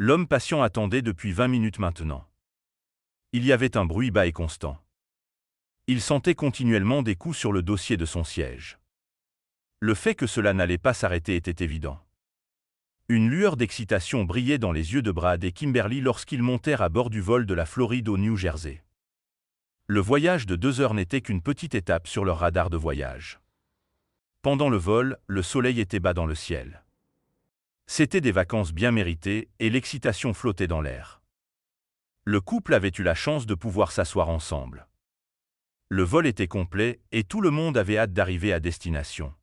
L'homme patient attendait depuis 20 minutes maintenant. Il y avait un bruit bas et constant. Il sentait continuellement des coups sur le dossier de son siège. Le fait que cela n'allait pas s'arrêter était évident. Une lueur d'excitation brillait dans les yeux de Brad et Kimberly lorsqu'ils montèrent à bord du vol de la Floride au New Jersey. Le voyage de 2 heures n'était qu'une petite étape sur leur radar de voyage. Pendant le vol, le soleil était bas dans le ciel. C'étaient des vacances bien méritées et l'excitation flottait dans l'air. Le couple avait eu la chance de pouvoir s'asseoir ensemble. Le vol était complet et tout le monde avait hâte d'arriver à destination.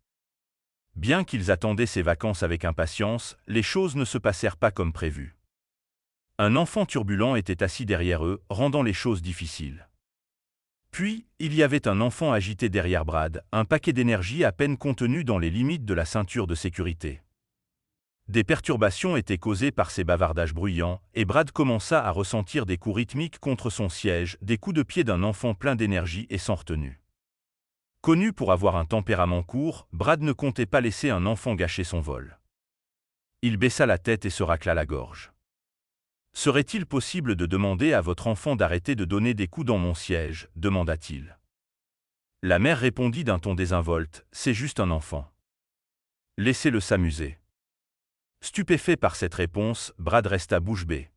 Bien qu'ils attendaient ces vacances avec impatience, les choses ne se passèrent pas comme prévu. Un enfant turbulent était assis derrière eux, rendant les choses difficiles. Puis, il y avait un enfant agité derrière Brad, un paquet d'énergie à peine contenu dans les limites de la ceinture de sécurité. Des perturbations étaient causées par ces bavardages bruyants, et Brad commença à ressentir des coups rythmiques contre son siège, des coups de pied d'un enfant plein d'énergie et sans retenue. Connu pour avoir un tempérament court, Brad ne comptait pas laisser un enfant gâcher son vol. Il baissa la tête et se racla la gorge. « Serait-il possible de demander à votre enfant d'arrêter de donner des coups dans mon siège ?» demanda-t-il. La mère répondit d'un ton désinvolte, « C'est juste un enfant. Laissez-le s'amuser. » Stupéfait par cette réponse, Brad resta bouche bée.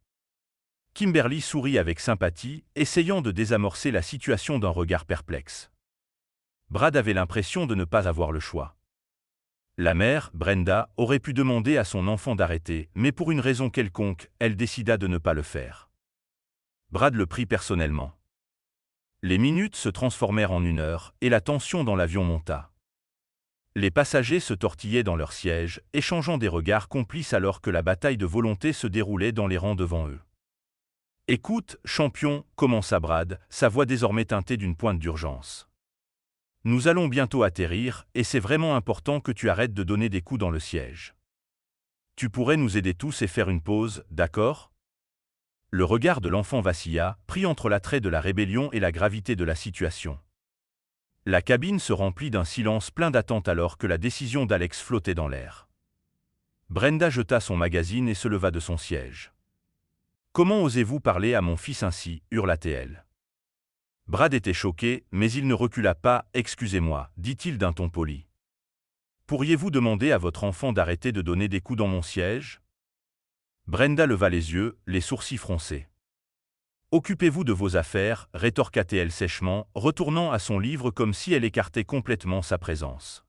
Kimberly sourit avec sympathie, essayant de désamorcer la situation d'un regard perplexe. Brad avait l'impression de ne pas avoir le choix. La mère, Brenda, aurait pu demander à son enfant d'arrêter, mais pour une raison quelconque, elle décida de ne pas le faire. Brad le prit personnellement. Les minutes se transformèrent en 1 heure, et la tension dans l'avion monta. Les passagers se tortillaient dans leurs sièges, échangeant des regards complices alors que la bataille de volonté se déroulait dans les rangs devant eux. « Écoute, champion, » commença Brad, sa voix désormais teintée d'une pointe d'urgence. « Nous allons bientôt atterrir, et c'est vraiment important que tu arrêtes de donner des coups dans le siège. Tu pourrais nous aider tous et faire une pause, d'accord ?» Le regard de l'enfant vacilla, pris entre l'attrait de la rébellion et la gravité de la situation. La cabine se remplit d'un silence plein d'attente alors que la décision d'Alex flottait dans l'air. Brenda jeta son magazine et se leva de son siège. « Comment osez-vous parler à mon fils ainsi » hurla-t-elle. Brad était choqué, mais il ne recula pas. « Excusez-moi, » dit-il d'un ton poli. « Pourriez-vous demander à votre enfant d'arrêter de donner des coups dans mon siège ?» Brenda leva les yeux, les sourcils froncés. « Occupez-vous de vos affaires » rétorqua-t-elle sèchement, retournant à son livre comme si elle écartait complètement sa présence.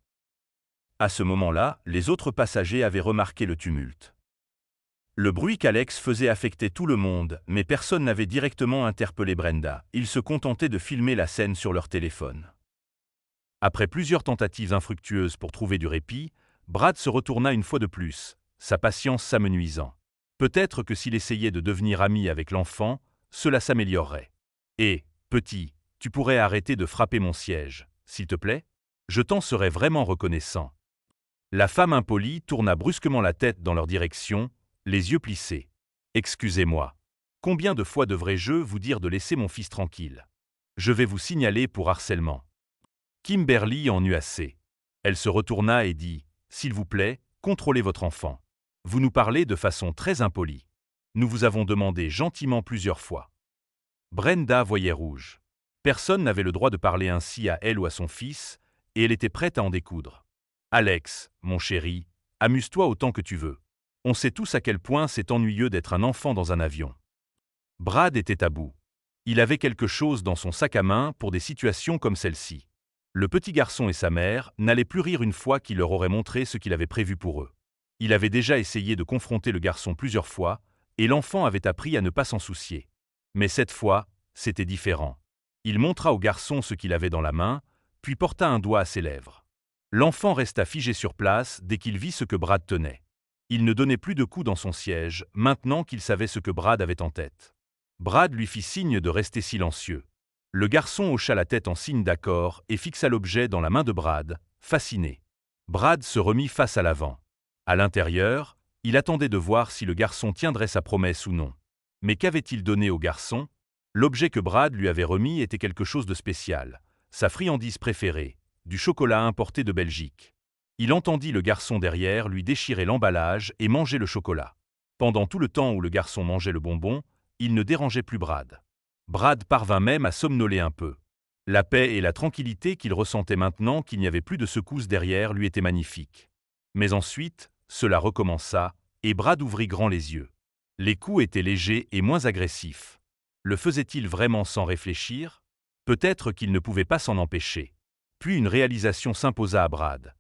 À ce moment-là, les autres passagers avaient remarqué le tumulte. Le bruit qu'Alex faisait affectait tout le monde, mais personne n'avait directement interpellé Brenda, ils se contentaient de filmer la scène sur leur téléphone. Après plusieurs tentatives infructueuses pour trouver du répit, Brad se retourna une fois de plus, sa patience s'amenuisant. Peut-être que s'il essayait de devenir ami avec l'enfant, cela s'améliorerait. « Hé, petit, tu pourrais arrêter de frapper mon siège, s'il te plaît ? Je t'en serais vraiment reconnaissant. » La femme impolie tourna brusquement la tête dans leur direction, les yeux plissés. « Excusez-moi. Combien de fois devrais-je vous dire de laisser mon fils tranquille ? Je vais vous signaler pour harcèlement. » Kimberly en eut assez. Elle se retourna et dit « S'il vous plaît, contrôlez votre enfant. Vous nous parlez de façon très impolie. Nous vous avons demandé gentiment plusieurs fois. » Brenda voyait rouge. Personne n'avait le droit de parler ainsi à elle ou à son fils, et elle était prête à en découdre. « Alex, mon chéri, amuse-toi autant que tu veux. On sait tous à quel point c'est ennuyeux d'être un enfant dans un avion. » Brad était à bout. Il avait quelque chose dans son sac à main pour des situations comme celle-ci. Le petit garçon et sa mère n'allaient plus rire une fois qu'il leur aurait montré ce qu'il avait prévu pour eux. Il avait déjà essayé de confronter le garçon plusieurs fois, et l'enfant avait appris à ne pas s'en soucier. Mais cette fois, c'était différent. Il montra au garçon ce qu'il avait dans la main, puis porta un doigt à ses lèvres. L'enfant resta figé sur place dès qu'il vit ce que Brad tenait. Il ne donnait plus de coups dans son siège, maintenant qu'il savait ce que Brad avait en tête. Brad lui fit signe de rester silencieux. Le garçon hocha la tête en signe d'accord et fixa l'objet dans la main de Brad, fasciné. Brad se remit face à l'avant. À l'intérieur, il attendait de voir si le garçon tiendrait sa promesse ou non. Mais qu'avait-il donné au garçon? L'objet que Brad lui avait remis était quelque chose de spécial, sa friandise préférée, du chocolat importé de Belgique. Il entendit le garçon derrière lui déchirer l'emballage et manger le chocolat. Pendant tout le temps où le garçon mangeait le bonbon, il ne dérangeait plus Brad. Brad parvint même à somnoler un peu. La paix et la tranquillité qu'il ressentait maintenant qu'il n'y avait plus de secousses derrière lui étaient magnifiques. Mais ensuite, cela recommença, et Brad ouvrit grand les yeux. Les coups étaient légers et moins agressifs. Le faisait-il vraiment sans réfléchir? Peut-être qu'il ne pouvait pas s'en empêcher. Puis une réalisation s'imposa à Brad.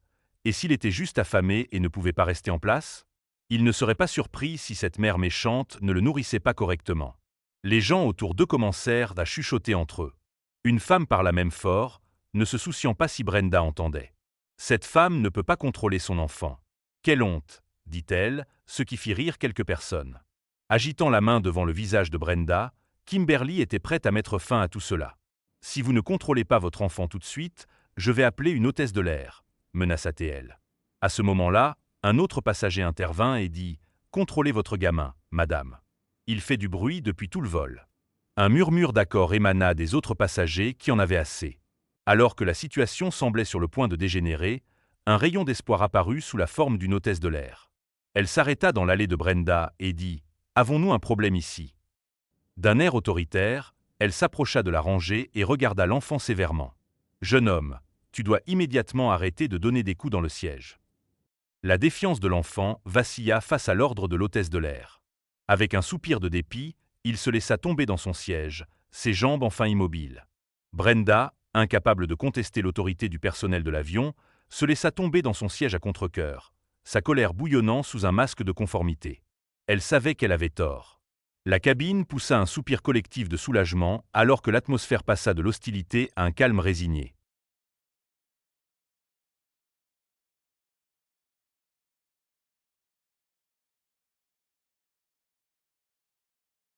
Et s'il était juste affamé et ne pouvait pas rester en place? Il ne serait pas surpris si cette mère méchante ne le nourrissait pas correctement. Les gens autour d'eux commencèrent à chuchoter entre eux. Une femme parla même fort, ne se souciant pas si Brenda entendait. Cette femme ne peut pas contrôler son enfant. Quelle honte, dit-elle, ce qui fit rire quelques personnes. Agitant la main devant le visage de Brenda, Kimberly était prête à mettre fin à tout cela. Si vous ne contrôlez pas votre enfant tout de suite, je vais appeler une hôtesse de l'air, menaça-t-elle. À ce moment-là, un autre passager intervint et dit « Contrôlez votre gamin, madame. Il fait du bruit depuis tout le vol. » Un murmure d'accord émana des autres passagers qui en avaient assez. Alors que la situation semblait sur le point de dégénérer, un rayon d'espoir apparut sous la forme d'une hôtesse de l'air. Elle s'arrêta dans l'allée de Brenda et dit « Avons-nous un problème ici ?» D'un air autoritaire, elle s'approcha de la rangée et regarda l'enfant sévèrement. « Jeune homme, tu dois immédiatement arrêter de donner des coups dans le siège. » La défiance de l'enfant vacilla face à l'ordre de l'hôtesse de l'air. Avec un soupir de dépit, il se laissa tomber dans son siège, ses jambes enfin immobiles. Brenda, incapable de contester l'autorité du personnel de l'avion, se laissa tomber dans son siège à contre-cœur, sa colère bouillonnant sous un masque de conformité. Elle savait qu'elle avait tort. La cabine poussa un soupir collectif de soulagement alors que l'atmosphère passa de l'hostilité à un calme résigné.